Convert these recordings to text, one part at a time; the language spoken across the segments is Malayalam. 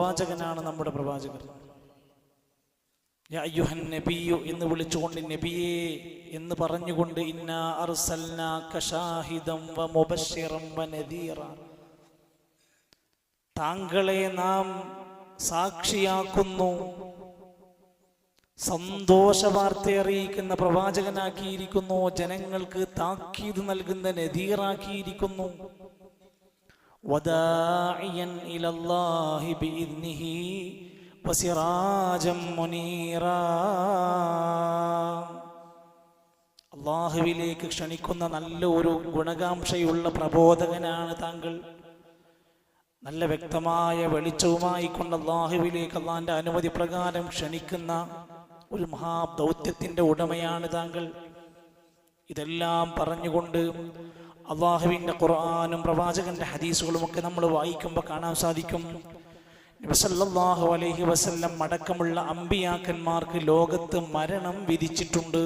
പ്രവാചകനാണ് നമ്മുടെ പ്രവാചകർ. യാ അയ്യുഹൻ നബിയു എന്ന് വിളിച്ചുകൊണ്ട് നബിയേ എന്ന് പറഞ്ഞുകൊണ്ട് ഇന്നാ അർസൽനാക ഷാഹിദൻ വ മുബശ്ശിറൻ വ നദീറ, താങ്കളെ നാം സാക്ഷിയാക്കുന്നു, സന്തോഷ വാർത്ത അറിയിക്കുന്ന പ്രവാചകനാക്കിയിരിക്കുന്നു, ജനങ്ങൾക്ക് താക്കീത് നൽകുന്ന നദീറാക്കിയിരിക്കുന്നു. വദാഇയൻ ഇലല്ലാഹി ബിഇദ്നിഹി വസിറാജൻ മുനീറാ, അല്ലാഹുവിലേക്ക് ക്ഷണിക്കുന്ന നല്ല ഒരു ഗുണകാംക്ഷയുള്ള പ്രബോധകനാണ് താങ്കൾ. നല്ല വ്യക്തമായ വെളിച്ചവുമായി കൊണ്ട് അല്ലാഹുവിലേക്ക് അല്ലാഹുവിന്റെ അനുമതി പ്രകാരം ക്ഷണിക്കുന്ന ഒരു മഹാദൗത്യത്തിന്റെ ഉടമയാണ് താങ്കൾ. ഇതെല്ലാം പറഞ്ഞുകൊണ്ട് അല്ലാഹുവിന്റെ ഖുർആനും പ്രവാചകന്റെ ഹദീസുകളും ഒക്കെ നമ്മൾ വായിക്കുമ്പോൾ കാണാൻ സാധിക്കും, നബി സല്ലല്ലാഹു അലൈഹി വസല്ലം അടക്കമുള്ള അമ്പിയാക്കന്മാർക്ക് ലോകത്ത് മരണം വിധിച്ചിട്ടുണ്ട്.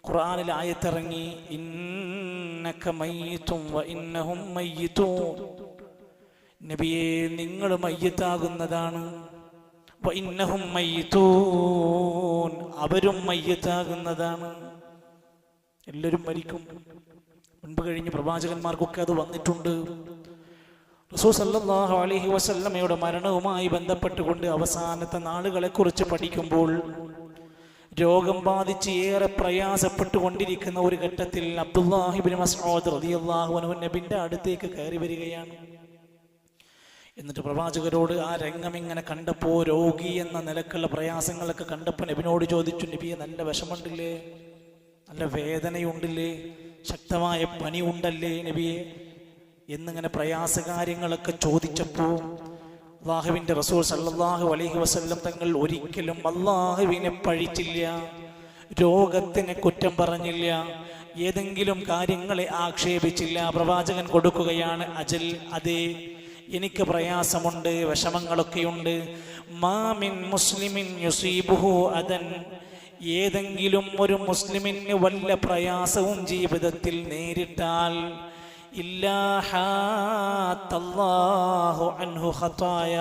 ഖുർആനിൽ ആയത്തിറങ്ങി, ഇന്നക മയ്യിതും വ ഇന്നഹും മയ്യിതൂൻ, നബിയെ നിങ്ങൾ മയ്യിത്താകുന്നതാണ്, വ ഇന്നഹും മയ്യിതൂൻ, അവരും മയ്യിത്താകുന്നതാണ്. എല്ലാവരും മരിക്കും. മുൻപ് കഴിഞ്ഞ പ്രവാചകന്മാർക്കൊക്കെ അത് വന്നിട്ടുണ്ട്. റസൂൽ സല്ലല്ലാഹു അലൈഹി വസല്ലമയുടെ മരണവുമായി ബന്ധപ്പെട്ടുകൊണ്ട് അവസാനത്തെ നാളുകളെ കുറിച്ച് പഠിക്കുമ്പോൾ രോഗം ബാധിച്ച് ഏറെ പ്രയാസപ്പെട്ടുകൊണ്ടിരിക്കുന്ന ഒരു ഘട്ടത്തിൽ അബ്ദുല്ലാഹി ഇബ്നു മസ്ഊദ് റളിയല്ലാഹു അൻഹു നബിന്റെ അടുത്തേക്ക് കയറി വരികയാണ്. എന്നിട്ട് പ്രവാചകരോട് ആ രംഗം ഇങ്ങനെ കണ്ടപ്പോൾ, രോഗി എന്ന നിലക്കുള്ള പ്രയാസങ്ങളൊക്കെ കണ്ടപ്പോൾ നബിനോട് ചോദിച്ചു, നബിയെ നല്ല വിഷമമുണ്ടില്ലേ, നല്ല വേദനയുണ്ടില്ലേ, ശക്തമായ പനി ഉണ്ടല്ലേ നബിയെ എന്നിങ്ങനെ പ്രയാസകാര്യങ്ങളൊക്കെ ചോദിച്ചപ്പോൾ അല്ലാഹുവിന്റെ റസൂൽ സല്ലല്ലാഹു അലൈഹി വസല്ലം തങ്ങൾ ഒരിക്കലും അല്ലാഹുവിനെ പഴിച്ചില്ല, രോഗത്തിനെ കുറ്റം പറഞ്ഞില്ല, ഏതെങ്കിലും കാര്യങ്ങളെ ആക്ഷേപിച്ചില്ല. പ്രവാചകൻ കൊടുക്കുകയാണ് അജൽ, അതെ എനിക്ക് പ്രയാസമുണ്ട്, വിഷമങ്ങളൊക്കെയുണ്ട്. മാമിൻ മുസ്ലിമിൻ യുസീബുഹു അദൻ, ഏതെങ്കിലും ഒരു മുസ്ലിമിന് വല്ല പ്രയാസവും ജീവിതത്തിൽ നേരിട്ടാൽ ഇല്ലാഹു അൻഹു ഖതായ,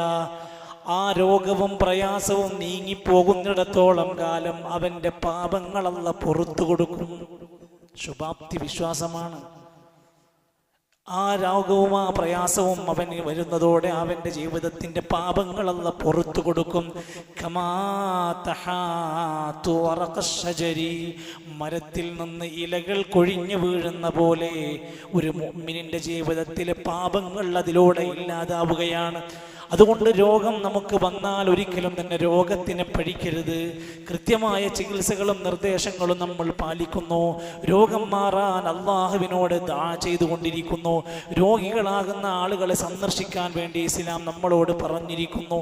ആ രോഗവും പ്രയാസവും നീങ്ങിപ്പോകുന്നിടത്തോളം കാലം അവന്റെ പാപങ്ങൾ അല്ലാഹു പുറത്തു കൊടുക്കും. ശുഭാപ്തി വിശ്വാസമാണ്. ആ രോഗവും ആ പ്രയാസവും അവന് വരുന്നതോടെ അവന്റെ ജീവിതത്തിന്റെ പാപങ്ങൾ അല്ലാഹു പുറത്തു കൊടുക്കും. മരത്തിൽ നിന്ന് ഇലകൾ കൊഴിഞ്ഞു വീഴുന്ന പോലെ ഒരു മുഅ്മിനിന്റെ ജീവിതത്തിലെ പാപങ്ങൾ അതിലൂടെ ഇല്ലാതാവുകയാണ്. അതുകൊണ്ട് രോഗം നമുക്ക് വന്നാൽ ഒരിക്കലും തന്നെ രോഗത്തിനെ പഴിക്കരുത്. കൃത്യമായ ചികിത്സകളും നിർദ്ദേശങ്ങളും നമ്മൾ പാലിക്കുന്നു. രോഗം മാറാൻ അല്ലാഹുവിനോട് ദുആ ചെയ്തുകൊണ്ടിരിക്കുന്നു. രോഗികളാകുന്ന ആളുകളെ സന്ദർശിക്കാൻ വേണ്ടി ഇസ്ലാം നമ്മളോട് പറഞ്ഞിരിക്കുന്നു.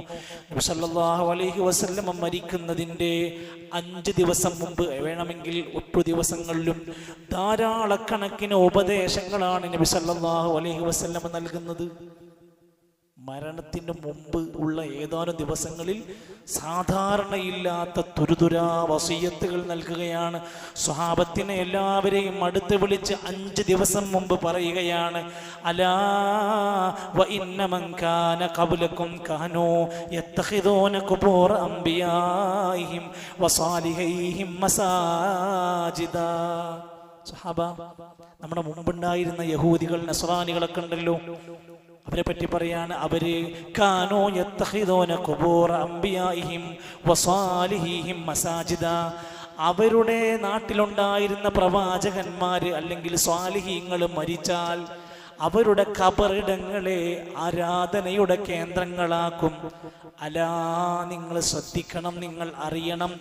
നബി സല്ലല്ലാഹു അലൈഹി വസല്ലം മരിക്കുന്നതിൻ്റെ 5 ദിവസം മുമ്പ്, വേണമെങ്കിൽ 8 ദിവസങ്ങളിലും ധാരാളക്കണക്കിന് ഉപദേശങ്ങളാണ് നബി സല്ലല്ലാഹു അലൈഹി വസല്ലം നൽകുന്നത്. മരണത്തിന് മുമ്പ് ഉള്ള ഏതാനും ദിവസങ്ങളിൽ സാധാരണയില്ലാത്ത തുരുതുരാ വസിയത്തുകൾ നൽകുകയാണ്. സ്വഹാബത്തിനെ എല്ലാവരെയും അടുത്ത് വിളിച്ച് 5 ദിവസം മുമ്പ് പറയുകയാണ്, അലാ വ ഇന്ന മൻ കാന ഖബ്ലകും കാനൂ യത്തഖിദൂന ഖുബൂറ അംബിയാഇഹിം വസാലിഹൈഹിം മസാജിദാ. സ്വഹാബ, നമ്മുടെ മുമ്പുണ്ടായിരുന്ന യഹൂദികൾ നസ്രാനികളൊക്കെ ഉണ്ടല്ലോ, അവരെ പറ്റി പറയാണ്, അവര് കാനോ യത്തഖിദൂന ഖുബൂറ അംബിയാഇഹിം വസാലിഹിഹിം മസാജിദ, അവരുടെ നാട്ടിലുണ്ടായിരുന്ന പ്രവാചകന്മാര് അല്ലെങ്കിൽ സ്വാലിഹീങ്ങൾ മരിച്ചാൽ അവരുടെ ഖബറിടങ്ങളെ ആരാധനയുടെ കേന്ദ്രങ്ങളാക്കും. അലാ, നിങ്ങൾ ശ്രദ്ധിക്കണം, നിങ്ങൾ അറിയണം,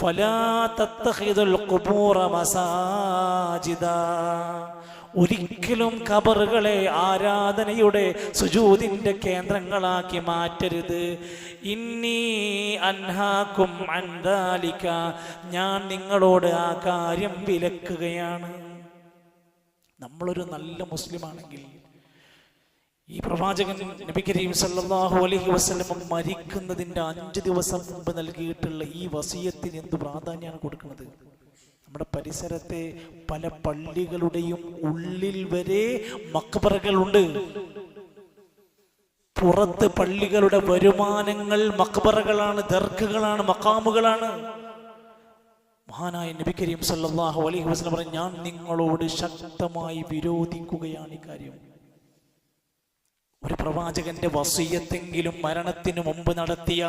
ഫലാ തത്തഖിദുൽ ഖുബൂറ മസാജിദ, ഒരിക്കലും ഖബറുകളെ ആരാധനയുടെ സുജൂദിന്റെ കേന്ദ്രങ്ങളാക്കി മാറ്റരുത്. ഇന്നി അൻഹാകും അൻ ദാലിക, ഞാൻ നിങ്ങളോട് ആ കാര്യം വിലക്കുകയാണ്. നമ്മളൊരു നല്ല മുസ്ലിമാണെങ്കിൽ ഈ പ്രവാചകൻ നബി കരീം സല്ലല്ലാഹു അലൈഹി വസല്ലം മരിക്കുന്നതിൻ്റെ 5 ദിവസം മുമ്പ് നൽകിയിട്ടുള്ള ഈ വസിയത്തിന് എന്ത് പ്രാധാന്യമാണ് കൊടുക്കുന്നത്? നമ്മുടെ പരിസരത്തെ പല പള്ളികളുടെയും ഉള്ളിൽ വരെ മക്ബറകളുണ്ട്. പുറത്ത് പള്ളികളുടെ വരുമാനങ്ങൾ മഖ്ബറകളാണ്, ദർഗകളാണ്, മഖാമുകളാണ്. മഹാനായ നബി കരീം സല്ലല്ലാഹു അലൈഹി വസല്ലം പറഞ്ഞു, ഞാൻ നിങ്ങളോട് ശക്തമായി വിരോധിക്കുകയാണ് ഈ കാര്യം. ഒരു പ്രവാചകന്റെ വസിയ്യത്തെങ്കിലും മരണത്തിന് മുമ്പ് നടത്തിയ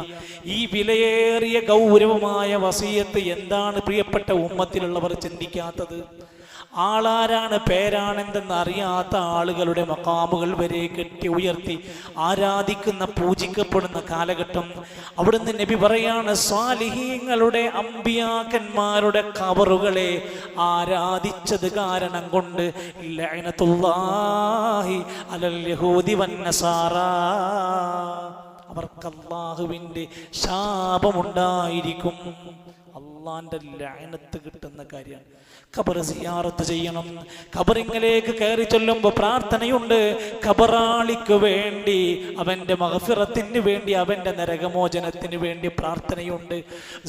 ഈ വിലയേറിയ ഗൗരവമായ വസിയ്യത്ത് എന്താണ് പ്രിയപ്പെട്ട ഉമ്മത്തിലുള്ളവർ ചിന്തിക്കാത്തത്? ആളാരാണ്, പേരാണെന്തെന്ന് അറിയാത്ത ആളുകളുടെ മഖാമുകൾ വരെ കെട്ടി ഉയർത്തി ആരാധിക്കുന്ന, പൂജിക്കപ്പെടുന്ന കാലഘട്ടം. അവിടുന്ന് നബി പറയാണ്, സ്വാലിഹീങ്ങളുടെ, അമ്പിയാക്കന്മാരുടെ ഖബറുകളെ ആരാധിച്ചത് കാരണം കൊണ്ട് ലഅനത്തുല്ലാഹി അലൽ യഹൂദി വന്നസാറാ, അവർക്ക് അല്ലാഹുവിൻ്റെ ശാപമുണ്ടായിരിക്കും. അള്ളാന്റെ ലഅനത്ത് കിട്ടുന്ന കാര്യമാണ്. ഖബർ സിയാറത്ത് ചെയ്യണം. ഖബറിലേക്ക് കയറി ചൊല്ലുമ്പോൾ പ്രാർത്ഥനയുണ്ട്. ഖബറാളിക്ക് വേണ്ടി, അവന്റെ മഗ്ഫിറത്തിന് വേണ്ടി, അവന്റെ നരകമോചനത്തിന് വേണ്ടി പ്രാർത്ഥനയുണ്ട്.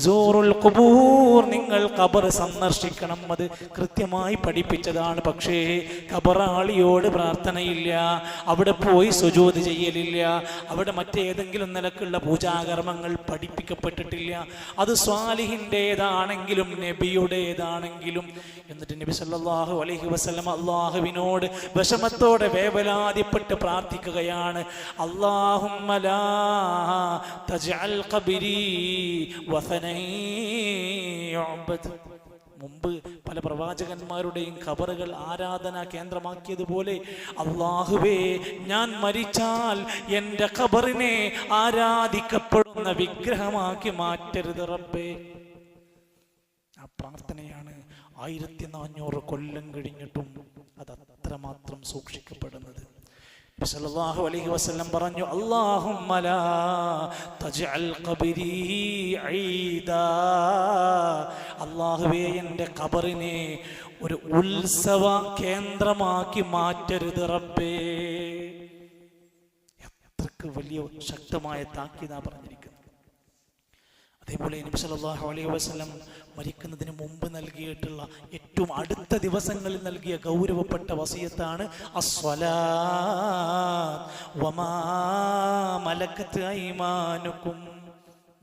സൂറുൽ ഖുബൂർ, നിങ്ങൾ ഖബർ സന്ദർശിക്കണം. അത് കൃത്യമായി പഠിപ്പിച്ചതാണ്. പക്ഷേ ഖബറാളിയോട് പ്രാർത്ഥനയില്ല, അവിടെ പോയി സുജൂദ് ചെയ്യലില്ല, അവിടെ മറ്റേതെങ്കിലും നിലക്കുള്ള പൂജാകർമ്മങ്ങൾ പഠിപ്പിക്കപ്പെട്ടിട്ടില്ല. അത് സ്വാലിഹിൻ്റെതാണെങ്കിലും നബിയുടേതാണെങ്കിലും. എന്നിട്ട് നബി സല്ലല്ലാഹു അലൈഹി വസല്ലം അല്ലാഹുവിനോട് വിഷമത്തോടെ വേവലാതിപ്പെട്ട് പ്രാർത്ഥിക്കുകയാണ്, അല്ലാഹുമ്മ ലാ തജ്അൽ ഖബരി വസനൻ യുഅബദ്. മുമ്പ് പല പ്രവാചകന്മാരുടെയും ഖബറുകൾ ആരാധനാ കേന്ദ്രമാക്കിയതുപോലെ അല്ലാഹുവേ, ഞാൻ മരിച്ചാൽ എൻ്റെ ഖബറിനെ ആരാധിക്കപ്പെടുന്ന വിഗ്രഹമാക്കി മാറ്റരുത് റബ്ബേ. ആ പ്രാർത്ഥനയാണ് 1400 കൊല്ലം കഴിഞ്ഞിട്ടും അത് അത്രമാത്രം സൂക്ഷിക്കപ്പെടുന്നത്. നബി സല്ലല്ലാഹു അലൈഹി വസല്ലം പറഞ്ഞു, അല്ലാഹുമ്മ ലാ തജ്അൽ ഖബരി ഈദാ, അല്ലാഹുവേ, എൻ്റെ ഖബറിനെ ഒരു ഉത്സവ കേന്ദ്രമാക്കി മാറ്റരുത് റബ്ബേ. എത്രക്ക് വലിയ ശക്തമായ താക്കീതാ പറഞ്ഞിരിക്കുന്നത്. അതേപോലെ നബി സല്ലല്ലാഹു അലൈഹി വസല്ലം മരിക്കുന്നതിന് മുമ്പ് നൽകിയിട്ടുള്ള ഏറ്റവും അടുത്ത ദിവസങ്ങളിൽ നൽകിയ ഗൗരവപ്പെട്ട വസിയത്താണ് അസ്സലാത്ത് വമാ മലക്കത്ത് ഐമാനുക്കും.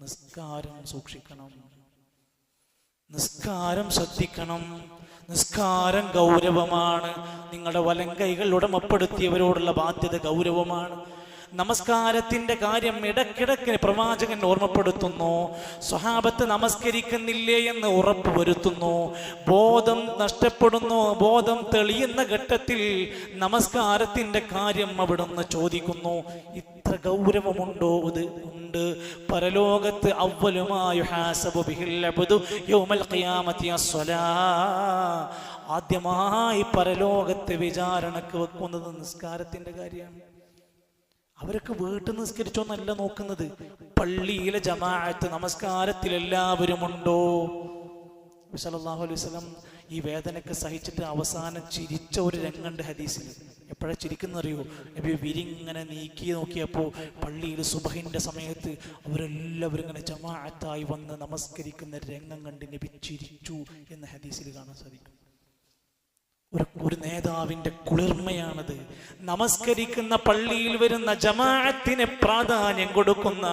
നിസ്കാരം സൂക്ഷിക്കണം, നിസ്കാരം ശ്രദ്ധിക്കണം. നിസ്കാരം ഗൗരവമാണ്. നിങ്ങളുടെ വലങ്കൈകൾ ഉടമപ്പെടുത്തിയവരോടുള്ള ബാധ്യത ഗൗരവമാണ്. നമസ്കാരത്തിന്റെ കാര്യം ഇടക്കിടക്ക് പ്രവാചകൻ ഓർമ്മപ്പെടുത്തുന്നു. സ്വഹാബത്ത് നമസ്കരിക്കുന്നില്ലേ എന്ന് ഉറപ്പ് വരുത്തുന്നു. ബോധം നഷ്ടപ്പെടുന്നു. ബോധം തെളിയുന്ന ഘട്ടത്തിൽ നമസ്കാരത്തിന്റെ കാര്യം അവിടുന്ന് ചോദിക്കുന്നു. ഇത്ര ഗൗരവമുണ്ടോ? ഇത് ഉണ്ട്. പരലോകത്ത് അവ്വലുമായി ഹാസബു ബിഹിൽ അബ്ദു യൗമൽ ഖിയാമത്തി അസ്സലാ, ആദ്യമായി പരലോകത്തെ വിചാരണക്ക് വെക്കുന്നത് നിസ്കാരത്തിന്റെ കാര്യമാണ്. അവരൊക്കെ വീട്ടിൽ നിസ്കരിച്ചോന്നല്ല നോക്കുന്നത്, പള്ളിയിലെ ജമാഅത്ത് നമസ്കാരത്തിൽ എല്ലാവരും ഉണ്ടോ? സല്ലല്ലാഹു അലൈഹി വസല്ലം ഈ വേദനയൊക്കെ സഹിച്ചിട്ട് അവസാനം ചിരിച്ച ഒരു രംഗുണ്ട് ഹദീസിൽ. എപ്പോഴാ ചിരിക്കുന്നറിയോ? നബി വിരിങ്ങനെ നീക്കി നോക്കിയപ്പോൾ പള്ളിയിൽ സുബഹിന്റെ സമയത്ത് അവരെല്ലാവരും ഇങ്ങനെ ജമാഅത്തായി വന്ന് നമസ്കരിക്കുന്ന രംഗം കണ്ട് നബി ചിരിച്ചു എന്ന് ഹദീസിൽ കാണാൻ സാധിക്കും. ഒരു നേതാവിന്റെ കുളിർമയാണത്. നമസ്കരിക്കുന്ന പള്ളിയിൽ വരുന്ന ജമാഅത്തിന് പ്രാധാന്യം കൊടുക്കുന്ന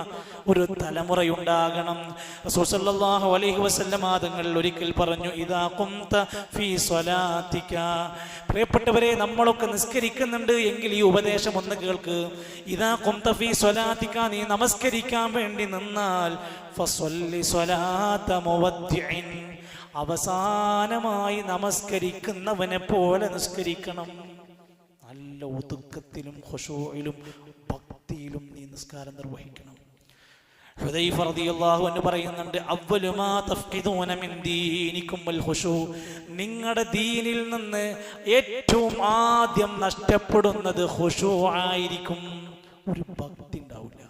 ഒരു തലമുറയുണ്ടാകണം. റസൂൽ സല്ലല്ലാഹു അലൈഹി വസല്ലം തങ്ങൾ ഒരിക്കൽ പറഞ്ഞു, ഇദാ ഖുംത ഫീ സ്വലാത്തിക, പ്രിയപ്പെട്ടവരെ, നമ്മളൊക്കെ നിസ്കരിക്കുന്നുണ്ട് എങ്കിൽ ഈ ഉപദേശം ഒന്ന് കേൾക്ക്. ഇദാ ഖുംത ഫീ സ്വലാത്തിക, നീ നമസ്കരിക്കാൻ വേണ്ടി നിന്നാൽ ഫസ്വല്ലി സ്വലാത മുവദ്ദിഇൻ, അവസാനമായി നമസ്കരിക്കുന്നവനെ പോലെ നിസ്കരിക്കണം. നല്ല ഒതുക്കത്തിലും ഖുശൂഇലും ഭക്തിയിലും നീ നിസ്കാരം നിർവഹിക്കണം. ഹുദൈഫ റളിയല്ലാഹു അൻഹു പറയുന്നുണ്ട്, അവ്വലു മാ തഫ്ഖിദൂന മിൻ ദീനികും വൽ ഖുശൂ, നിങ്ങളുടെ ദീനിൽ നിന്ന് ഏറ്റവും ആദ്യം നഷ്ടപ്പെടുന്നത് ഖുശൂ ആയിരിക്കും. ഒരു ഭക്തി ഉണ്ടാവില്ല.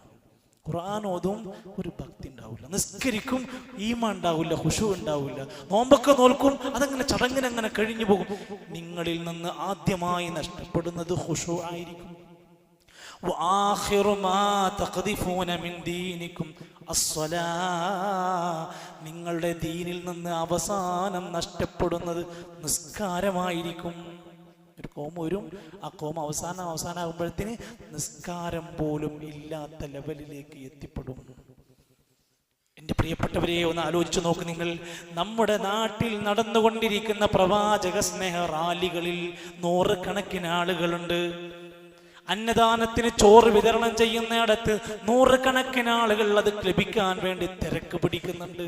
ഖുർആൻ ഓതും, ഒരു ഭക്തി ഉണ്ടാവില്ല. നിസ്കരിക്കും, ഈമാൻ ഉണ്ടാവില്ല, ഖുശൂ ഉണ്ടാവില്ല. നോമ്പൊക്കെ നോൽക്കും, അതങ്ങനെ ചടങ്ങിനങ്ങനെ കഴിഞ്ഞു പോകും. നിങ്ങളിൽ നിന്ന് ആദ്യമായി നഷ്ടപ്പെടുന്നത് ഖുശൂ ആയിരിക്കും. വആഖിറു മാ തഖദിഫൂന മിൻ ദീനികും അസ്സലാ, നിങ്ങളുടെ ദീനിൽ നിന്ന് അവസാനം നഷ്ടപ്പെടുന്നത് നിസ്കാരമായിരിക്കും. ഒരു കോം വരും. ആ കോം അവസാനമാകുമ്പോഴത്തേന് നിസ്കാരം പോലും ഇല്ലാത്ത ലെവലിലേക്ക് എത്തിപ്പെടും. എൻ്റെ പ്രിയപ്പെട്ടവരെ, ഒന്ന് ആലോചിച്ചു നോക്ക് നിങ്ങൾ. നമ്മുടെ നാട്ടിൽ നടന്നുകൊണ്ടിരിക്കുന്ന പ്രവാചക സ്നേഹ റാലികളിൽ 100 കണക്കിന് ആളുകളുണ്ട്. അന്നദാനത്തിന് ചോറ് വിതരണം ചെയ്യുന്നിടത്ത് 100 കണക്കിന് ആളുകൾ അത് ലഭിക്കാൻ വേണ്ടി തിരക്ക് പിടിക്കുന്നുണ്ട്.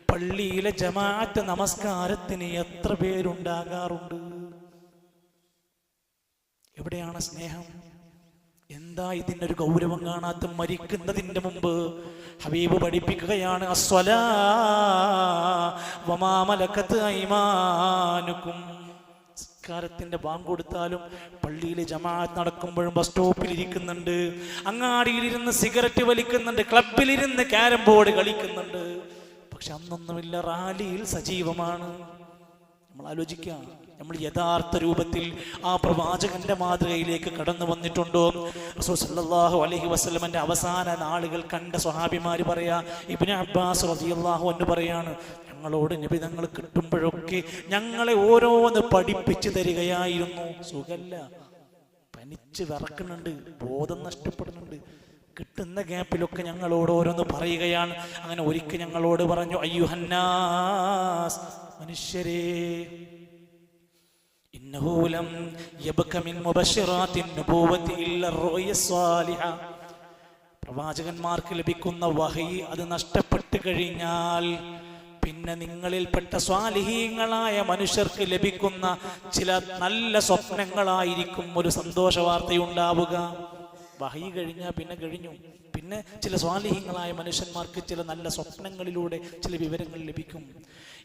പള്ളിയിലെ ജമാഅത്ത് നമസ്കാരത്തിന് എത്ര പേരുണ്ടാകാറുണ്ട്? എവിടെയാണ് സ്നേഹം? എന്താ ഇതിൻ്റെ ഒരു ഗൗരവം കാണാത്ത? മരിക്കുന്നതിൻ്റെ മുമ്പ് ഹബീബ് പഠിപ്പിക്കുകയാണ്, അസ്വലാ വമാ മലക്കത്ത് ഐമാനുക്കും. നിസ്കാരത്തിന്റെ ബാങ്ക് കൊടുത്താലും പള്ളിയിൽ ജമാഅത്ത് നടക്കുമ്പോഴും ബസ് സ്റ്റോപ്പിൽ ഇരിക്കുന്നുണ്ട്, അങ്ങാടിയിലിരുന്ന് സിഗരറ്റ് വലിക്കുന്നുണ്ട്, ക്ലബിലിരുന്ന് ക്യാരം ബോർഡ് കളിക്കുന്നുണ്ട്. പക്ഷെ അന്നൊന്നുമില്ല, റാലിയിൽ സജീവമാണ്. നമ്മൾ ആലോചിക്കാം, നമ്മൾ യഥാർത്ഥ രൂപത്തിൽ ആ പ്രവാചകന്റെ മാതൃകയിലേക്ക് കടന്നു വന്നിട്ടുണ്ടോ? റസൂൽ സല്ലല്ലാഹു അലൈഹി വസല്ലമന്റെ അവസാന നാളുകൾ കണ്ട സ്വഹാബിമാര് പറയാ, ഇബ്നു അബ്ബാസ് റളിയല്ലാഹു അൻഹു പറയാണ്, ഞങ്ങളോട് നബി തങ്ങൾ കിട്ടുമ്പോഴൊക്കെ ഞങ്ങളെ ഓരോന്ന് പഠിപ്പിച്ചു തരികയായിരുന്നു. സുഖല്ല, പനിച്ച് വിറക്കുന്നുണ്ട്, ബോധം നഷ്ടപ്പെടുന്നുണ്ട്, കിട്ടുന്ന ഗ്യാപ്പിലൊക്കെ ഞങ്ങളോട് ഓരോന്ന് പറയുകയാണ്. അങ്ങനെ ഒരിക്കൽ ഞങ്ങളോട് പറഞ്ഞു, അയ്യുഹന്നാസ്, മനുഷ്യരേ, ഇന്നഹു ലം യബ്ക മിൻ മുബശ്ശിറാത്തിൻ നുബുവത്തി ഇല്ല റുയ സ്വാലിഹ. പ്രവാചകന്മാർക്ക് ലഭിക്കുന്ന വഹി അത് നഷ്ടപ്പെട്ടു കഴിഞ്ഞാൽ പിന്നെ നിങ്ങളിൽപ്പെട്ട സ്വാലിഹീങ്ങളായ മനുഷ്യർക്ക് ലഭിക്കുന്ന ചില നല്ല സ്വപ്നങ്ങളായിരിക്കും ഒരു സന്തോഷ വാർത്തയുണ്ടാവുക. വഹി കഴിഞ്ഞാൽ പിന്നെ കഴിഞ്ഞു. പിന്നെ ചില സ്വാലിഹീങ്ങളായ മനുഷ്യന്മാർക്ക് ചില നല്ല സ്വപ്നങ്ങളിലൂടെ ചില വിവരങ്ങൾ ലഭിക്കും.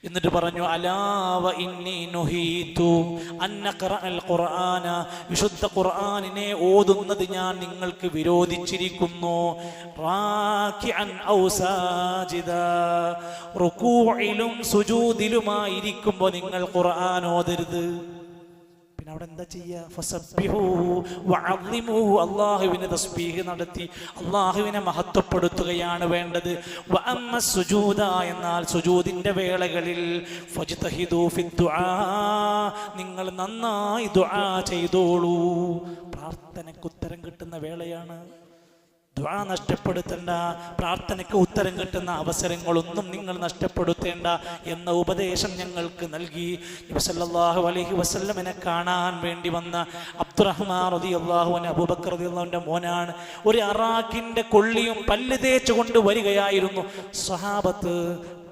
എന്നിട്ട് പറഞ്ഞു, അലാവ ഇന്നി നുഹീതു അൻ നഖറഅൽ ഖുർആന, വിശുദ്ധ ഖുർആനിനെ ഓതുന്നത് ഞാൻ നിങ്ങൾക്ക് വിരോധിച്ചിരിക്കുന്നു. റാകിഅൻ ഔ സാജിദാ, റുകൂഇലും സുജൂദിലുമായിരിക്കുമ്പോൾ നിങ്ങൾ ഖുർആൻ ഓതരുത്. അവിടെ എന്താ ചെയ്യുക? ഫസബ്ബിഹൂ വഅദ്ദിമൂ, അല്ലാഹുവിനെ തസ്ബീഹ് നടത്തി അല്ലാഹുവിനെ മഹത്വപ്പെടുത്തുകയാണ് വേണ്ടത്. വഅമ്മ സുജൂദ, എന്നാൽ സുജൂദിന്റെ വേളകളിൽ ഫജ്തഹിദൂ ഫിദ്ദുആ, നിങ്ങൾ നന്നായി ദുആ ചെയ്തോളൂ. പ്രാർത്ഥനയ്ക്ക് ഉത്തരം കിട്ടുന്ന വേളയാണ്. ദുആ നഷ്ടപ്പെടുത്തേണ്ട, പ്രാർത്ഥനയ്ക്ക് ഉത്തരം കിട്ടുന്ന അവസരങ്ങളൊന്നും നിങ്ങൾ നഷ്ടപ്പെടുത്തേണ്ട എന്ന ഉപദേശം ഞങ്ങൾക്ക് നൽകി. നബി സല്ലല്ലാഹു അലൈഹി വസല്ലമനെ കാണാൻ വേണ്ടി വന്ന അബ്ദുറഹ്മാൻ റളിയല്ലാഹു അൻഹു, അബൂബക്കർ റളിയല്ലാഹുവിന്റെ മോനാണ്, ഒരു അറാഖിന്റെ കൊള്ളിയും പല്ല് തേച്ചുകൊണ്ട് വരികയായിരുന്നു. സ്വഹാബത്ത്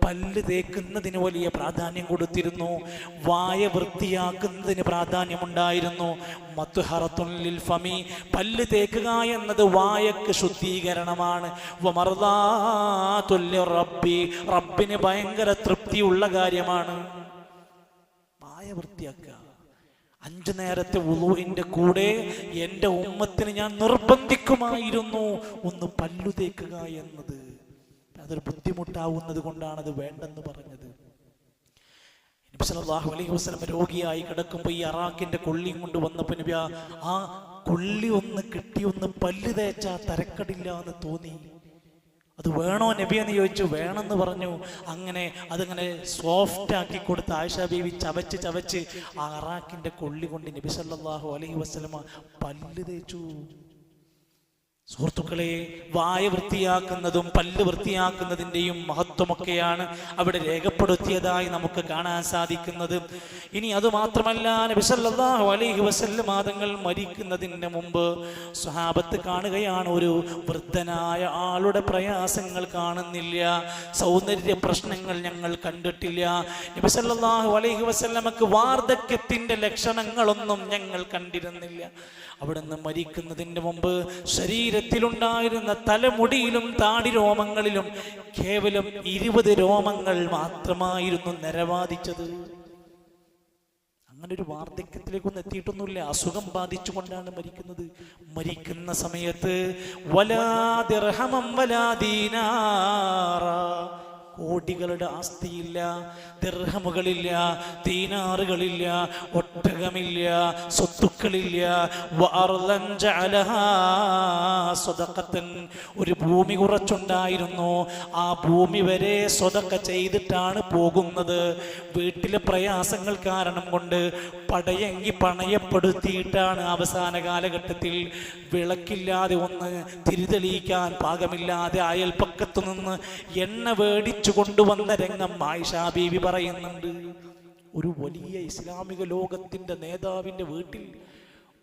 പല്ല് തേക്കുന്നതിന് വലിയ പ്രാധാന്യം കൊടുത്തിരുന്നു, വായ വൃത്തിയാക്കുന്നതിന് പ്രാധാന്യമുണ്ടായിരുന്നു. മത്ഹറത്തുൻ ലിൽ ഫമി, പല്ല് തേക്കുക എന്നത് വായക്ക് ശുദ്ധീകരണമാണ്. വമർദാതുൽ ലിറബ്ബി, റബ്ബിന് ഭയങ്കര തൃപ്തിയുള്ള കാര്യമാണ് വായ വൃത്തിയാക്കുക. 5 നേരത്തെ വുളൂഇന്റെ കൂടെ എൻ്റെ ഉമ്മത്തിന് ഞാൻ നിർബന്ധിക്കുമായിരുന്നു ഒന്ന് പല്ലു തേക്കുക എന്നത്. അതൊരു ബുദ്ധിമുട്ടാവുന്നത് കൊണ്ടാണ് അത് വേണ്ടെന്ന് പറഞ്ഞത്. നബി സല്ലല്ലാഹു അലൈഹി വസല്ലം രോഗിയായി കിടക്കുമ്പോൾ ഈ അറാഖിന്റെ കൊള്ളിയും കൊണ്ട് വന്നപ്പോൾ നബി ആ കൊള്ളി ഒന്ന് കിട്ടി ഒന്ന് പല്ല് തേച്ചാ തരക്കടില്ല എന്ന് തോന്നി. അത് വേണോ നബി എന്ന് ചോദിച്ചു. വേണമെന്ന് പറഞ്ഞു. അങ്ങനെ അതിങ്ങനെ സോഫ്റ്റ് ആക്കി കൊടുത്ത് ആയിഷ ബീവി ചവച്ച് ചവച്ച് ആ അറാഖിന്റെ കൊള്ളി കൊണ്ട് നബി സല്ലല്ലാഹു അലൈഹി വസല്ലം പല്ല് തേച്ചു. സുഹൃത്തുക്കളെ, വായ വൃത്തിയാക്കുന്നതും പല്ല് വൃത്തിയാക്കുന്നതിൻ്റെയും മഹത്വമൊക്കെയാണ് അവിടെ രേഖപ്പെടുത്തിയതായി നമുക്ക് കാണാൻ സാധിക്കുന്നത്. ഇനി അതുമാത്രമല്ല, നബി സല്ലല്ലാഹു അലൈഹി വസല്ലം തങ്ങൾ മരിക്കുന്നതിന് മുമ്പ് സ്വഹാബത്ത് കാണുകയാണ്, ഒരു വൃദ്ധനായ ആളുടെ പ്രയാസങ്ങൾ കാണുന്നില്ല, സൗന്ദര്യ പ്രശ്നങ്ങൾ ഞങ്ങൾ കണ്ടിട്ടില്ല. നബി സല്ലല്ലാഹു അലൈഹി വസല്ലമക്ക് വാർദ്ധക്യത്തിന്റെ ലക്ഷണങ്ങളൊന്നും ഞങ്ങൾ കണ്ടിരുന്നില്ല. അവിടുന്ന് മരിക്കുന്നതിന് മുമ്പ് ശരീരത്തിലുണ്ടായിരുന്ന തലമുടിയിലും താടി രോമങ്ങളിലും കേവലം 20 രോമങ്ങൾ മാത്രമായിരുന്നു നിരവാദിച്ചത്. അങ്ങനെ ഒരു വാർദ്ധക്യത്തിലേക്കൊന്നും എത്തിയിട്ടൊന്നുമില്ല. അസുഖം ബാധിച്ചുകൊണ്ടാണ് മരിക്കുന്നത്. മരിക്കുന്ന സമയത്ത് വലാ ദിർഹമം വലാ ദീനാറ, കോടികളുടെ ആസ്തിയില്ല, ദിർഹമുകളില്ല, ദീനാറുകളില്ല, ഒട്ടകമില്ല, സ്വത്തുക്കളില്ല. വഅർളൻ ജഅലഹാ സ്വദഖത്തൻ, ഒരു ഭൂമി കുറച്ചുണ്ടായിരുന്നു, ആ ഭൂമി വരെ സ്വദഖ ചെയ്തിട്ടാണ് പോകുന്നത്. വീട്ടിലെ പ്രയാസങ്ങൾ കാരണം കൊണ്ട് പടയങ്കി പണയപ്പെടുത്തിയിട്ടാണ് അവസാന കാലഘട്ടത്തിൽ വിളക്കില്ലാതെ ഒന്ന് തിരിതെളിയിക്കാൻ പാകമില്ലാതെ അയൽപ്പക്കത്തു നിന്ന് എണ്ണ മേടിച്ചു കൊണ്ടുവന്ന രംഗം ആയിഷാ ബീവി പറയുന്നുണ്ട്. ഒരു വലിയ ഇസ്ലാമിക ലോകത്തിന്റെ നേതാവിന്റെ വീട്ടിൽ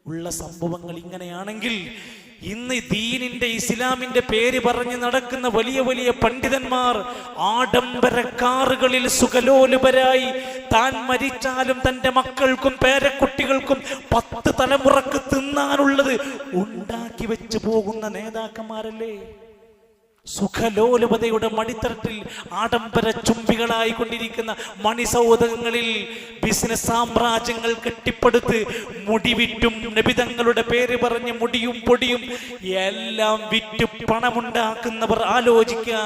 ഉള്ള സംഭവങ്ങൾ ഇങ്ങനെയാണെങ്കിൽ, ഇന്ന് ദീനിന്റെ ഇസ്ലാമിന്റെ പേര് പറഞ്ഞ് നടക്കുന്ന വലിയ വലിയ പണ്ഡിതന്മാർ ആഡംബര കാറുകളിൽ സുഖലോലുപരായി താൻ മരിച്ചാലും തന്റെ മക്കൾക്കും പേരക്കുട്ടികൾക്കും 10 തലമുറക്ക് തിന്നാനുള്ളത് ഉണ്ടാക്കി വെച്ച് പോകുന്ന നേതാക്കന്മാരല്ലേ? സുഖലോലുപതയുടെ മടിത്തട്ടിൽ ആഡംബര ചുംബികളായി കൊണ്ടിരിക്കുന്ന മണിസൗധങ്ങളിൽ ബിസിനസ് സാമ്രാജ്യങ്ങൾ കെട്ടിപ്പടുത്ത് മുടിവിറ്റും നബിതങ്ങളുടെ പേര് പറഞ്ഞ് മുടിയും പൊടിയും എല്ലാം വിറ്റ് പണമുണ്ടാക്കുന്നവർ ആലോചിക്കുക,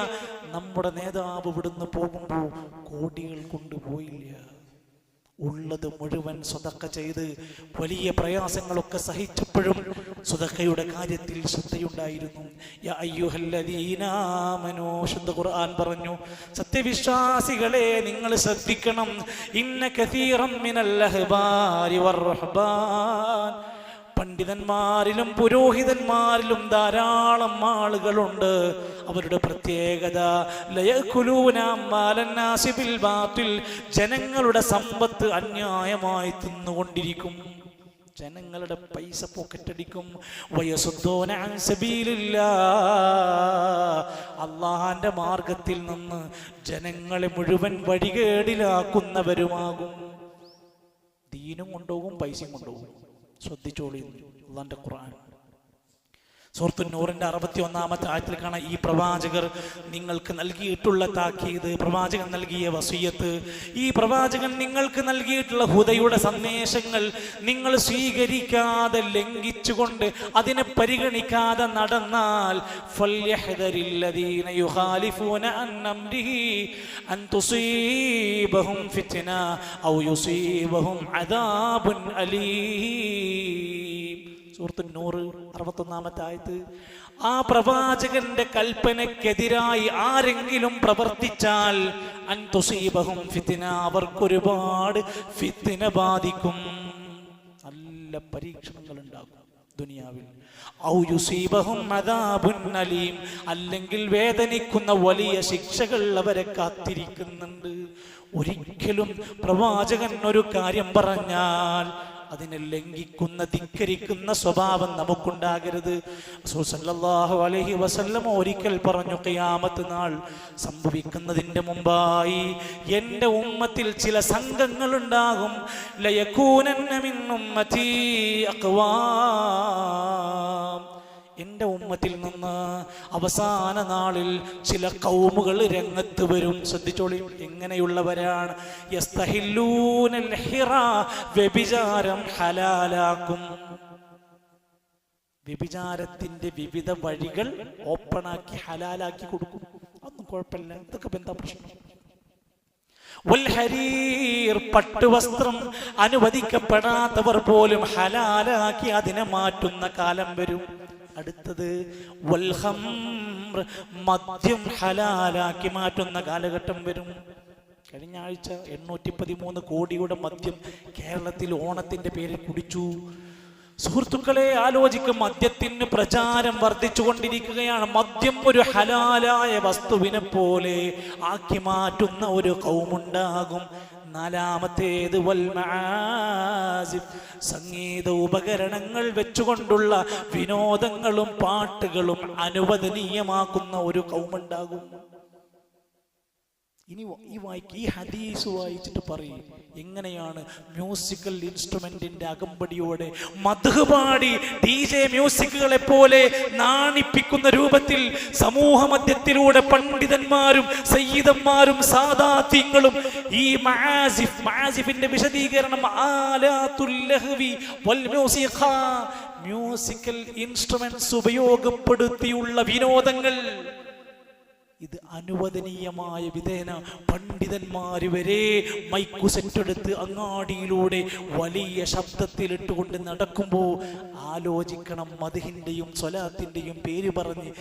നമ്മുടെ നേതാവ് ഇവിടുന്ന് പോകുമ്പോൾ കോടികൾ കൊണ്ടുപോയില്ല. ഉള്ളത് മുഴുവൻ സ്വതക്ക ചെയ്ത് വലിയ പ്രയാസങ്ങളൊക്കെ സഹിച്ചപ്പോഴും സ്വതക്കയുടെ കാര്യത്തിൽ ശ്രദ്ധയുണ്ടായിരുന്നു. യാ അയ്യുഹല്ലദീന ആമനൂ, ശുദ്ധ ഖുർആൻ പറഞ്ഞു, സത്യവിശ്വാസികളെ നിങ്ങൾ ശ്രദ്ധിക്കണം. ഇന്ന കസീറൻ മിനൽ അഹ്ബാരി വർ-റഹ്ബാൻ, പണ്ഡിതന്മാരിലും പുരോഹിതന്മാരിലും ധാരാളം ആളുകളുണ്ട്. അവരുടെ പ്രത്യേകത ലയകുലൂന അമ്വാലൻ നാസി ബിൽ ബാത്തിൽ, ജനങ്ങളുടെ സമ്പത്ത് അന്യായമായി തിന്നുകൊണ്ടിരിക്കും, ജനങ്ങളുടെ പൈസ പോക്കറ്റടിക്കും. വയസുദ്ദൂന അൻ സബീലില്ലാഹ്, അല്ലാഹുവിന്റെ മാർഗത്തിൽ നിന്ന് ജനങ്ങളെ മുഴുവൻ വഴികേടിലാക്കുന്നവരുമാകും. ദീനും കൊണ്ടുപോകും, പൈസയും കൊണ്ടുപോകും. ശ്രദ്ധിച്ചോളി, അല്ലാഹുവിന്റെ ഖുർആൻ സൂറത്തു നൂറിന്റെ 61-ാമത്തെ ആയത്തിൽ കാണാം ഈ പ്രവാചകർ നിങ്ങൾക്ക് നൽകിയിട്ടുള്ള താക്കീത്, പ്രവാചകൻ നൽകിയ വസിയത്ത്, ഈ പ്രവാചകൻ നിങ്ങൾക്ക് നൽകിയിട്ടുള്ള ഹുദയുടെ സന്ദേശങ്ങൾ നിങ്ങൾ സ്വീകരിക്കാതെ ലംഘിച്ചുകൊണ്ട് അതിനെ പരിഗണിക്കാതെ നടന്നാൽ ഫൽയഹ്ദരില്ലദീന യുഖാലിഫൂന അൻ അംരിഹി അൻ തുസീബഹും ഫിത്ന ഔ യുസീബഹും അദാബുൻ അലീം. സൂറത്ത് നൂർ 61-ാമത്തെ ആയത്ത്. ആ പ്രവാചകന്റെ കൽപ്പനക്കെതിരായി ആരെങ്കിലും പ്രവർത്തിച്ചാൽ അൻ തുസീബഹും ഫിത്ന, അവർക്കൊരുപാട് ഫിത്ന ബാധിക്കും, നല്ല പരീക്ഷണങ്ങൾ ഉണ്ടാകും ദുനിയാവിൽ. ഔ യുസീബഹും അദാബുൻ അലീം, അല്ലെങ്കിൽ വേദനിക്കുന്ന വലിയ ശിക്ഷകൾ അവരെ കാത്തിരിക്കുന്നുണ്ട്. ഒരിക്കലും പ്രവാചകൻ ഒരു കാര്യം പറഞ്ഞാൽ അതിനെ ലംഘിക്കുന്ന ധിക്കരിക്കുന്ന സ്വഭാവം നമുക്കുണ്ടാകരുത്. റസൂൽ സല്ലല്ലാഹു അലൈഹി വസല്ലം ഒരിക്കൽ പറഞ്ഞു, ഖിയാമത്ത് നാൾ സംഭവിക്കുന്നതിന്റെ മുമ്പായി എൻ്റെ ഉമ്മത്തിൽ ചില സംഘങ്ങൾ ഉണ്ടാകും. ലയകൂനന്ന മിൻ ഉമ്മതി അഖ്വാം, എൻ്റെ ഉമ്മത്തിൽ നിന്ന് അവസാന നാളിൽ ചില കൗമുകൾ രംഗത്ത് വരും. ശ്രദ്ധിച്ചോളി, എങ്ങനെയുള്ളവരാണ്? യസ്തഹില്ലൂനൽ ഹിറ, വ്യഭിചാരം ഹലാലാക്കും. വ്യഭിചാരത്തിന്റെ വിവിധ വഴികൾ ഓപ്പണാക്കി ഹലാലാക്കി കൊടുക്കും. അതൊന്നും കുഴപ്പമില്ല, ഇതൊക്കെ എന്താ പ്രശ്നം? വൽഹരീർ, പട്ടുവസ്ത്രം അനുവദിക്കപ്പെടാത്തവർ പോലും ഹലാലാക്കി അതിനെ മാറ്റുന്ന കാലം വരും. അടുത്തത് വൽഖംർ, മദ്യം ഹലാലാക്കി മാറ്റുന്ന കാലഘട്ടം വരും. കഴിഞ്ഞ ആഴ്ച 813 കോടിയുടെ മദ്യം കേരളത്തിൽ ഓണത്തിന്റെ പേരിൽ കുടിച്ചു. സുഹൃത്തുക്കളെ ആലോചിക്കും, മദ്യത്തിന് പ്രചാരം വർദ്ധിച്ചുകൊണ്ടിരിക്കുകയാണ്. മദ്യം ഒരു ഹലാലായ വസ്തുവിനെ പോലെ ആക്കി മാറ്റുന്ന ഒരു ഖൗമുണ്ടാകും. നാലാമത്തേത് വൽ മആസിഫ്, സംഗീത ഉപകരണങ്ങൾ വെച്ചുകൊണ്ടുള്ള വിനോദങ്ങളും പാട്ടുകളും അനുവദനീയമാക്കുന്ന ഒരു ഖൗമുണ്ടാകും. ഇനി ഈ ഹദീസ് വായിച്ചിട്ട് പറയും, എങ്ങനെയാണ് മ്യൂസിക്കൽ ഇൻസ്ട്രുമെന്റിന്റെ അകമ്പടിയോടെ മദ്ഹ് പാടി DJ മ്യൂസിക്കുകളെ പോലെ നാണിപ്പിക്കുന്ന രൂപത്തിൽ സമൂഹ മധ്യത്തിലൂടെ പണ്ഡിതന്മാരും സയ്യിദന്മാരും സാദാത്യങ്ങളും ഈ മആസിഫിന്റെ വിശദീകരണം ആലാത്തുൽ ലഹ്വി വൽ മ്യൂസിഖ, മ്യൂസിക്കൽ ഇൻസ്ട്രുമെന്റ്സ് ഉപയോഗപ്പെടുത്തിയുള്ള വിനോദങ്ങൾ. ഇത് അനുവദനീയമായ വിധേന പണ്ഡിതന്മാര് വരെ മൈക്കു സെറ്റെടുത്ത് അങ്ങാടിയിലൂടെ വലിയ ശബ്ദത്തിലിട്ടുകൊണ്ട് നടക്കുമ്പോൾ ആലോചിക്കണം, മദ്ഹിന്റെയും സ്വലാത്തിന്റെയും പേര് പറഞ്ഞ്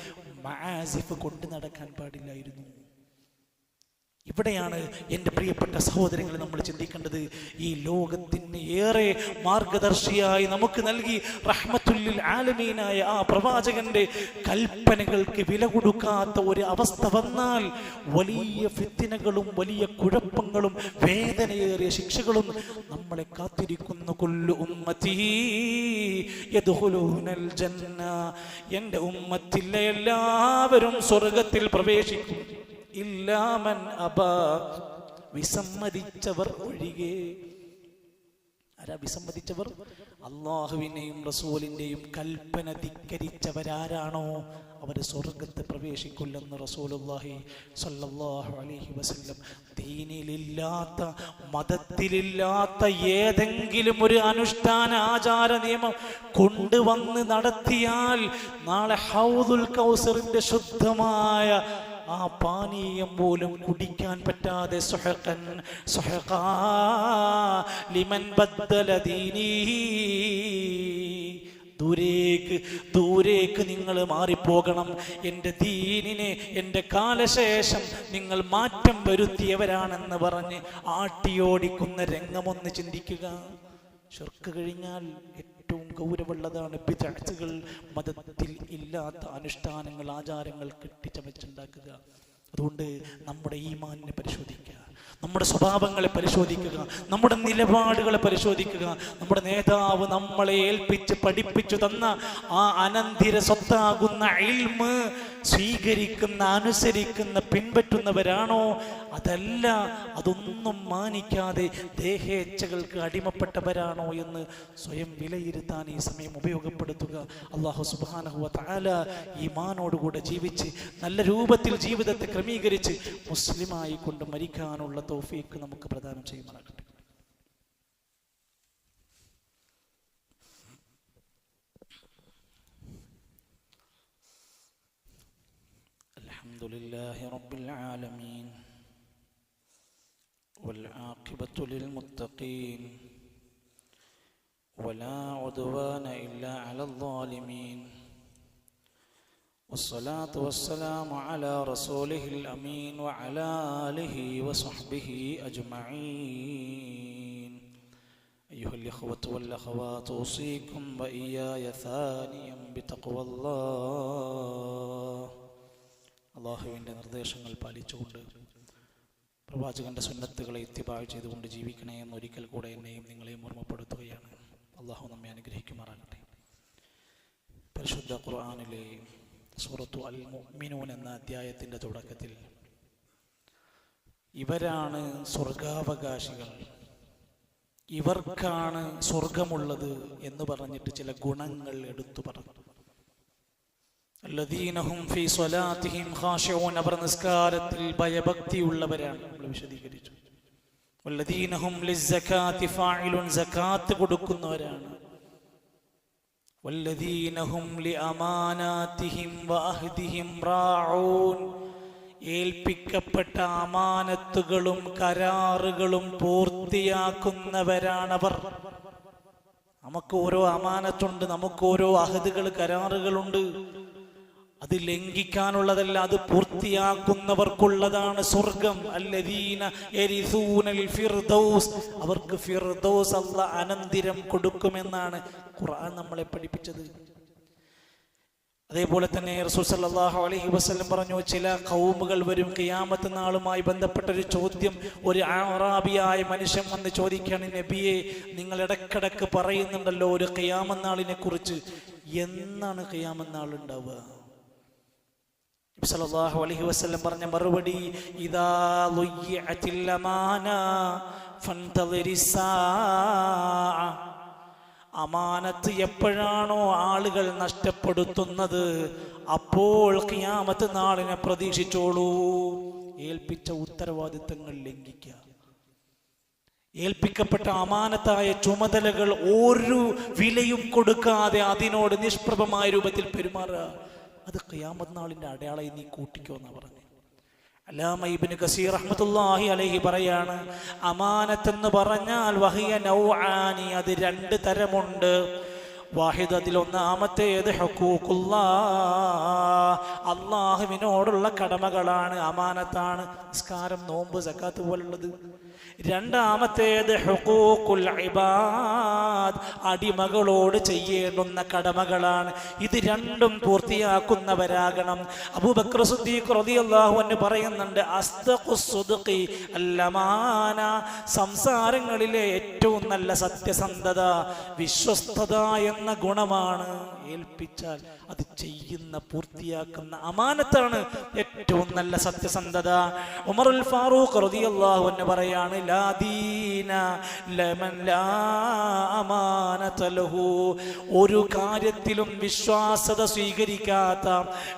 മആസിഫ് കൊണ്ട് നടക്കാൻ പാടില്ലായിരുന്നു. ഇവിടെയാണ് എൻ്റെ പ്രിയപ്പെട്ട സഹോദരങ്ങളെ നമ്മൾ ചിന്തിക്കേണ്ടത്. ഈ ലോകത്തിന് ഏറെ മാർഗദർശിയായി നമുക്ക് നൽകി റഹ്മത്തുല്ലിൽ ആലമീനായ ആ പ്രവാചകന്റെ കൽപ്പനകൾക്ക് വില കൊടുക്കാത്ത ഒരു അവസ്ഥ വന്നാൽ വലിയ ഫിത്നകളും വലിയ കുഴപ്പങ്ങളും വേദനയേറിയ ശിക്ഷകളും നമ്മളെ കാത്തിരിക്കുന്നു. കുല്ലു ഉമ്മത്തി യദ്ഖുലൂനൽ ജന്ന, എൻ്റെ ഉമ്മത്തിലെ എല്ലാവരും സ്വർഗ്ഗത്തിൽ പ്രവേശിക്കും. ഇല്ലാമൻ അബാ, വിസമ്മതിച്ചവർ ഒഴികെ. ആരാ വിസമ്മതിച്ചവർ? അള്ളാഹുവിനെയും റസൂലിന്റെയും കൽപ്പന ധിക്കരിച്ചവരാരാണോ അവർ സ്വർഗത്തെ പ്രവേശിക്കില്ലെന്ന് റസൂലുള്ളാഹി സ്വല്ലല്ലാഹു അലൈഹി വസല്ലം. ദീനിലില്ലാത്ത, മതത്തിലില്ലാത്ത ഏതെങ്കിലും ഒരു അനുഷ്ഠാന ആചാര നിയമം കൊണ്ടുവന്ന് നടത്തിയാൽ നാളെ ഹൗദുൽ കൗസറിന്റെ ശുദ്ധമായ ആ പാനീയം പോലും കുടിക്കാൻ പറ്റാതെ ലിമൻ ബദ്ദല ദീനീ, ദൂരേക്ക് നിങ്ങൾ മാറിപ്പോകണം. എൻ്റെ ദീനിനെ, എൻ്റെ കാലശേഷം നിങ്ങൾ മാറ്റം വരുത്തിയവരാണെന്ന് പറഞ്ഞ് ആട്ടിയോടിക്കുന്ന രംഗമൊന്ന് ചിന്തിക്കുക. ശിർക്ക് കഴിഞ്ഞാൽ ഏറ്റവും ഗൗരവമുള്ളതാണ് ബിദ്അത്തുകൾ, മതത്തിൽ ഇല്ലാത്ത അനുഷ്ഠാനങ്ങൾ, ആചാരങ്ങൾ കെട്ടിച്ചമച്ചുണ്ടാക്കുക. അതുകൊണ്ട് നമ്മുടെ ഈമാനിനെ പരിശോധിക്കുക, നമ്മുടെ സ്വഭാവങ്ങളെ പരിശോധിക്കുക, നമ്മുടെ നിലപാടുകളെ പരിശോധിക്കുക. നമ്മുടെ നേതാവ് നമ്മളെ ഏൽപ്പിച്ച് പഠിപ്പിച്ചു തന്ന ആ അനന്തിര സ്വത്താകുന്ന ഇൽമ് സ്വീകരിക്കുന്ന, അനുസരിക്കുന്ന, പിൻപറ്റുന്നവരാണോ? അതല്ല, അതൊന്നും മാനിക്കാതെ ദേഹേച്ഛകൾക്ക് അടിമപ്പെട്ടവരാണോ എന്ന് സ്വയം വിലയിരുത്താൻ ഈ സമയം ഉപയോഗപ്പെടുത്തുക. അല്ലാഹു സുബ്ഹാനഹു വ തആല ഈമാനോടുകൂടെ ജീവിച്ച് നല്ല രൂപത്തിൽ ജീവിതത്തെ ക്രമീകരിച്ച് മുസ്ലിമായി കൊണ്ട് മരിക്കാനുള്ള തൗഫീഖ് നമുക്ക് പ്രദാനം ചെയ്യുമാറാകട്ടെ. അൽഹംദുലില്ലാഹി റബ്ബിൽ ആലമീൻ والعاقبة للمتقين ولا عدوان إلا على الظالمين والصلاة والسلام على رسوله الأمين وعلى آله وصحبه أجمعين. أيها الإخوة والأخوات، أوصيكم وإياي ثانيا بتقوى الله. അല്ലാഹുവിൻ്റെ നിർദ്ദേശങ്ങൾ പാലിച്ചുകൊണ്ട് പ്രവാചകന്റെ സുന്നത്തുകളെ ഇത്തിബാഅ് ചെയ്തുകൊണ്ട് ജീവിക്കണേ എന്ന് ഒരിക്കൽ കൂടെ എന്നെയും നിങ്ങളെയും ഓർമ്മപ്പെടുത്തുകയാണ്. അല്ലാഹു നമ്മെ അനുഗ്രഹിക്കുമാറാകട്ടെ. പരിശുദ്ധ ഖുർആനിലെ സൂറത്തു അൽ മുഅ്മിനൂൻ എന്ന അധ്യായത്തിന്റെ തുടക്കത്തിൽ ഇവരാണ് സ്വർഗാവകാശികൾ, ഇവർക്കാണ് സ്വർഗമുള്ളത് എന്ന് പറഞ്ഞിട്ട് ചില ഗുണങ്ങൾ എടുത്തു പറഞ്ഞു. അല്ലദീനഹും ഫീ സ്വലാത്തിഹിം ഖാശിഊൻ, അവർ നിസ്കാരത്തിൽ ഭയഭക്തിയുള്ളവരാണ്, നമ്മൾ വിശദീകരിച്ചു. വല്ലദീനഹും ലിസ്സകാത്തി ഫാഇലുൻ, സകാത്ത് കൊടുക്കുന്നവരാണ്. വല്ലദീനഹും ലിഅമാനാതിഹിം വഅഹ്ദിഹിം റാഊൻ, ഏൽപ്പിക്കപ്പെട്ട അമാനത്തുകളും കരാറുകളും പൂർത്തിയാക്കുന്നവരാണവർ. നമുക്ക് ഓരോ അമാനത്തുണ്ട്, നമുക്ക് ഓരോ അഹദുകൾ, കരാറുകളുണ്ട്. അത് ലംഘിക്കാനുള്ളതല്ല, അത് പൂർത്തിയാക്കുന്നവർക്കുള്ളതാണ് സ്വർഗം. അല്ലദീന യരിസൂനൽ ഫിർദൗസ്, അവർക്ക് ഫിർദൗസ് അല്ലാഹ് അനന്തരം കൊടുക്കുമെന്നാണ് ഖുർആൻ നമ്മളെ പഠിപ്പിച്ചത്. അതേപോലെ തന്നെ റസൂൽ സല്ലല്ലാഹു അലൈഹി വസല്ലം പറഞ്ഞു, ചില ഖൗമുകൾ വരും, ഖിയാമത്ത് നാളുമായി ബന്ധപ്പെട്ട ഒരു ചോദ്യം ഒരു അറാബിയായ മനുഷ്യൻ വന്ന് ചോദിക്കുകയാണ്, നബിയെ, നിങ്ങൾ ഇടക്കിടക്ക് പറയുന്നുണ്ടല്ലോ ഒരു ഖിയാമത്ത് നാളിനെ കുറിച്ച്, എന്നാണ് ഖിയാമത്ത് നാൾ ഉണ്ടാവുക? നബി സല്ലല്ലാഹു അലൈഹി വസല്ലം പറഞ്ഞ മറുപടി, ഇദാ ളുയ്യഅത്തിൽ അമാന ഫന്തളിരിസ് സാഅ, അമാനത്ത് എപ്പോഴാണോ ആളുകൾ നഷ്ടപ്പെടുത്തുന്നത് അപ്പോൾ ഖിയാമത്ത് നാളിനെ പ്രതീക്ഷിച്ചോളൂ. ഏൽപ്പിച്ച ഉത്തരവാദിത്തങ്ങൾ ലംഘിക്കുക, ഏൽപ്പിക്കപ്പെട്ട അമാനത്തായ ചുമതലകൾ ഒരു വിലയും കൊടുക്കാതെ അതിനോട് നിഷ്പ്രഭമായ രൂപത്തിൽ പെരുമാറുക, അത് ഖിയാമത്ത് നാളിന്റെ അടയാളമായി നീ കൂട്ടിക്കോ എന്നാ പറഞ്ഞു. അല്ലാമ ഇബ്നു കസീർ റഹ്മത്തുള്ളാഹി അലൈഹി പറയാണ്, അമാനത്ത് എന്ന് പറഞ്ഞാൽ വഹിയ നൗആനി, അത് രണ്ട് തരമുണ്ട്. വാഹിദ്, അതിലൊന്നാമത്തേത് ഹുഖൂഖുല്ലാഹ്, അള്ളാഹുവിനോടുള്ള കടമകളാണ്, അമാനത്താണ്, നിസ്കാരം, നോമ്പ്, സക്കാത്ത് പോലുള്ളത്. രണ്ടാമത്തേത് ഹുഖൂഖുൽ ഇബാദ്, അടിമകളോട് ചെയ്യേണ്ടുന്ന കടമകളാണ്. ഇത് രണ്ടും പൂർത്തിയാക്കുന്നവരാകണം. അബൂബക്കർ സിദ്ദീഖ് റളിയല്ലാഹു അൻഹു പറയുന്നുണ്ട്, അസ്ദഖുസ് സുദ്ഖി അൽ-അമാന, സംസാരങ്ങളിലെ ഏറ്റവും നല്ല സത്യസന്ധത വിശ്വസ്തത എന്ന ഗുണമാണ്. ഏൽപ്പിച്ചാൽ അത് ചെയ്യുന്ന, പൂർത്തിയാക്കുന്ന അമാനത്താണ് ഏറ്റവും നല്ല സത്യസന്ധത. ഉമറുൽ ഫാറൂഖ് റളിയല്ലാഹു അൻഹു പറയാണ്, ലാ ദീന ലമൻ ലാ അമാനത ലഹു, ഒരു കാര്യത്തിലും വിശ്വാസത സ്വീകരിക്കാത്ത,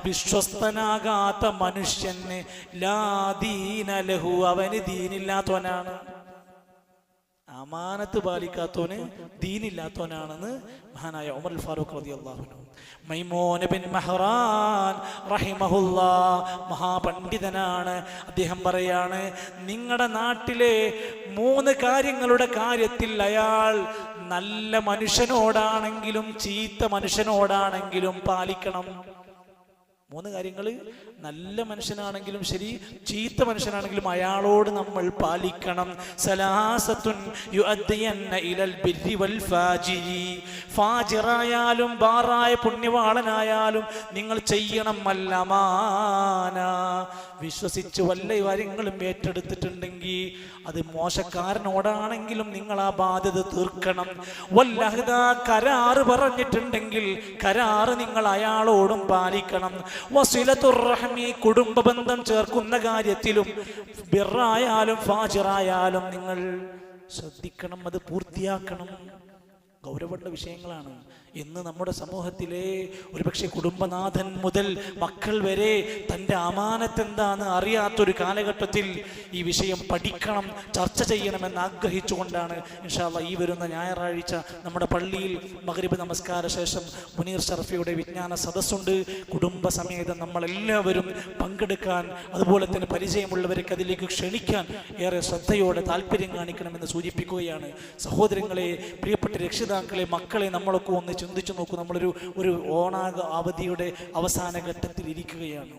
വിശ്വസ്തനാകാത്ത മനുഷ്യന് ലാ ദീന ലഹു, അവന് ദീനില്ലാത്തവനാണ്. അമാനത്ത് പാലിക്കാത്തവന് ദീനില്ലാത്തവനാണെന്ന് മഹാനായ ഉമർ ഫാറൂഖ് റളിയല്ലാഹു അൻഹു. മൈമൂൻ ബിൻ മഹ്റാൻ റഹിമഹുല്ലാഹ് മഹാപണ്ഡിതനാണ്. അദ്ദേഹം പറയാണ്, നിങ്ങളുടെ നാട്ടിലെ 3 കാര്യങ്ങളുടെ കാര്യത്തിൽ അയാൾ നല്ല മനുഷ്യനോടാണെങ്കിലും ചീത്ത മനുഷ്യനോടാണെങ്കിലും പാലിക്കണം. 3 കാര്യങ്ങൾ, നല്ല മനുഷ്യനാണെങ്കിലും ശരി, ചീത്ത മനുഷ്യനാണെങ്കിലും അയാളോട് നമ്മൾ പാലിക്കണം. സലാസത്തുൻ യുഅദ്ദിയന്ന ഇലൽ ബിർരി വൽ ഫാജിരി, ഫാജിറായാലും ബാറായ പുണ്യവാളനായാലും നിങ്ങൾ ചെയ്യണം അൽ-അമാന, വിശ്വസിച്ച് വല്ല കാര്യങ്ങളും ഏറ്റെടുത്തിട്ടുണ്ടെങ്കിൽ അത് മോശക്കാരനോടാണെങ്കിലും നിങ്ങൾ ആ ബാധ്യത തീർക്കണം. വല്ലഹദ, കരാറ് പറഞ്ഞിട്ടുണ്ടെങ്കിൽ കരാറ് നിങ്ങൾ അയാളോടും പാലിക്കണം. വസിലത്തുർ റഹ്മി, കുടുംബ ബന്ധം ചേർക്കുന്ന കാര്യത്തിലും ബിറായാലും ഫാജിറായാലും നിങ്ങൾ ശ്രദ്ധിക്കണം, അത് പൂർത്തിയാക്കണം. ഗൗരവമുള്ള വിഷയങ്ങളാണ്. ഇന്ന് നമ്മുടെ സമൂഹത്തിലെ ഒരുപക്ഷെ കുടുംബനാഥൻ മുതൽ മക്കൾ വരെ തൻ്റെ അമാനത്ത് എന്താണെന്ന് അറിയാത്തൊരു കാലഘട്ടത്തിൽ ഈ വിഷയം പഠിക്കണം, ചർച്ച ചെയ്യണമെന്ന് ആഗ്രഹിച്ചുകൊണ്ടാണ് ഇൻഷാ അല്ലാഹ് ഈ വരുന്ന ഞായറാഴ്ച നമ്മുടെ പള്ളിയിൽ മഗ്രിബ് നമസ്കാര ശേഷം മുനീർ ഷർഫിയുടെ വിജ്ഞാന സദസ്സുണ്ട്. കുടുംബസമേതം നമ്മളെല്ലാവരും പങ്കെടുക്കാൻ, അതുപോലെ തന്നെ പരിചയമുള്ളവർക്ക് അതിലേക്ക് ക്ഷണിക്കാൻ ഏറെ ശ്രദ്ധയോടെ താല്പര്യം കാണിക്കണമെന്ന് സൂചിപ്പിക്കുകയാണ്. സഹോദരങ്ങളെ, പ്രിയപ്പെട്ട രക്ഷിതാക്കളെ, മക്കളെ, നമ്മളൊക്കെ ഒന്ന് ചിന്തിച്ചു നോക്കൂ. നമ്മളൊരു അവധിയുടെ അവസാന ഘട്ടത്തിൽ ഇരിക്കുകയാണ്.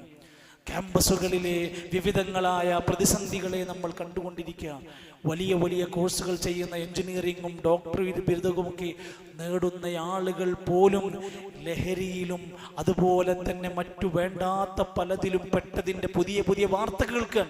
ക്യാമ്പസുകളിലെ വിവിധങ്ങളായ പ്രതിസന്ധികളെ നമ്മൾ കണ്ടുകൊണ്ടിരിക്കുക. വലിയ വലിയ കോഴ്സുകൾ ചെയ്യുന്ന എഞ്ചിനീയറിങ്ങും ഡോക്ടറേറ്റ് ബിരുദവുമൊക്കെ നേടുന്ന ആളുകൾ പോലും ലഹരിയിലും അതുപോലെ തന്നെ മറ്റു വേണ്ടാത്ത പലതിലും പെട്ടതിൻ്റെ പുതിയ പുതിയ വാർത്തകൾക്ക്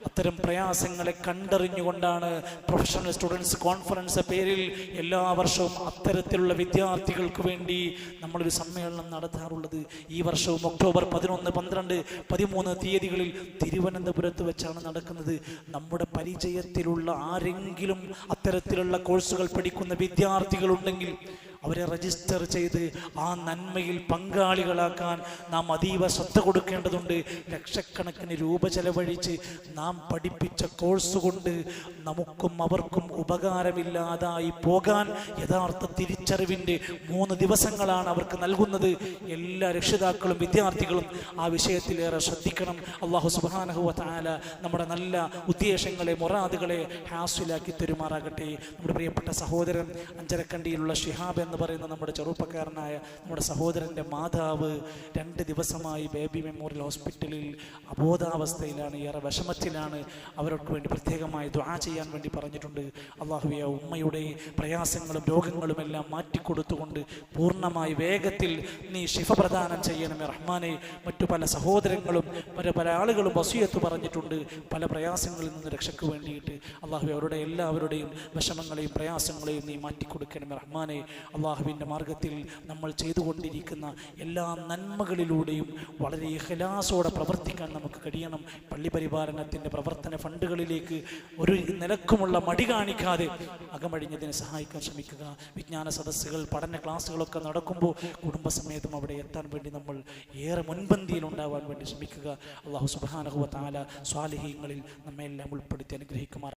അത്തരം പ്രയാസങ്ങളെ കണ്ടറിഞ്ഞുകൊണ്ടാണ് പ്രൊഫഷണൽ സ്റ്റുഡൻസ് കോൺഫറൻസ് പേരിൽ എല്ലാ വർഷവും അത്തരത്തിലുള്ള വിദ്യാർത്ഥികൾക്ക് വേണ്ടി നമ്മളൊരു സമ്മേളനം നടത്താറുള്ളത്. ഈ വർഷവും ഒക്ടോബർ 11, 12, 13 തീയതികളിൽ തിരുവനന്തപുരത്ത് വെച്ചാണ് നടക്കുന്നത്. നമ്മുടെ പരിചയത്തിലുള്ള ആരെങ്കിലും അത്തരത്തിലുള്ള കോഴ്സുകൾ പഠിക്കുന്ന വിദ്യാർത്ഥികളുണ്ടെങ്കിൽ അവരെ രജിസ്റ്റർ ചെയ്ത് ആ നന്മയിൽ പങ്കാളികളാക്കാൻ നാം അതീവ ശ്രദ്ധ കൊടുക്കേണ്ടതുണ്ട്. ലക്ഷക്കണക്കിന് രൂപ ചെലവഴിച്ച് നാം പഠിപ്പിച്ച കോഴ്സ് കൊണ്ട് നമുക്കും അവർക്കും ഉപകാരമില്ലാതായി പോകാൻ യഥാർത്ഥ തിരിച്ചറിവിൻ്റെ 3 ദിവസങ്ങളാണ് അവർക്ക് നൽകുന്നത്. എല്ലാ രക്ഷിതാക്കളും വിദ്യാർത്ഥികളും ആ വിഷയത്തിലേറെ ശ്രദ്ധിക്കണം. അല്ലാഹു സുബ്ഹാനഹു വ തആല നമ്മുടെ നല്ല ഉദ്ദേശങ്ങളെ, മുറാദുകളെ ഹാസിലാക്കി തരുമാറാകട്ടെ. നമ്മുടെ പ്രിയപ്പെട്ട സഹോദരൻ അഞ്ചരക്കണ്ടിയിലുള്ള ഷിഹാബ് എന്ന് പറയുന്ന നമ്മുടെ ചെറുപ്പക്കാരനായ നമ്മുടെ സഹോദരൻ്റെ മാതാവ് 2 ദിവസമായി ബേബി മെമ്മോറിയൽ ഹോസ്പിറ്റലിൽ അബോധാവസ്ഥയിലാണ്, ഏറെ വിഷമത്തിലാണ്. അവർക്ക് വേണ്ടി പ്രത്യേകമായി ദുആ ചെയ്യാൻ വേണ്ടി പറഞ്ഞിട്ടുണ്ട്. അല്ലാഹുവേ, ഉമ്മയുടെ പ്രയാസങ്ങളും രോഗങ്ങളും എല്ലാം മാറ്റിക്കൊടുത്തുകൊണ്ട് പൂർണ്ണമായി വേഗത്തിൽ നീ ശിഫ പ്രദാനം ചെയ്യണമേ റഹ്മാനെ. മറ്റു പല സഹോദരങ്ങളും പല ആളുകളും വസിയത്ത് പറഞ്ഞിട്ടുണ്ട് പല പ്രയാസങ്ങളിൽ നിന്ന് രക്ഷയ്ക്ക് വേണ്ടിയിട്ട്. അല്ലാഹുവേ, അവരുടെ എല്ലാവരുടെയും വിഷമങ്ങളെയും പ്രയാസങ്ങളെയും നീ മാറ്റിക്കൊടുക്കണമേ റഹ്മാനെ. അള്ളാഹുവിൻ്റെ മാർഗത്തിൽ നമ്മൾ ചെയ്തുകൊണ്ടിരിക്കുന്ന എല്ലാ നന്മകളിലൂടെയും വളരെ ഇഖ്ലാസോടെ പ്രവർത്തിക്കാൻ നമുക്ക് കഴിയണം. പള്ളി പരിപാലനത്തിൻ്റെ പ്രവർത്തന ഫണ്ടുകളിലേക്ക് ഒരു നിലക്കുമുള്ള മടി കാണിക്കാതെ അകമഴിഞ്ഞതിനെ സഹായിക്കാൻ ശ്രമിക്കുക. വിജ്ഞാന സദസ്സുകൾ, പഠന ക്ലാസ്സുകളൊക്കെ നടക്കുമ്പോൾ കുടുംബസമേതം അവിടെ എത്താൻ വേണ്ടി നമ്മൾ ഏറെ മുൻപന്തിയിൽ ഉണ്ടാവാൻ വേണ്ടി ശ്രമിക്കുക. അല്ലാഹു സുബ്ഹാനഹു വ തആല സ്വാലിഹീങ്ങളിൽ നമ്മെ എല്ലാം ഉൾപ്പെടുത്തി അനുഗ്രഹിക്കുമാർ.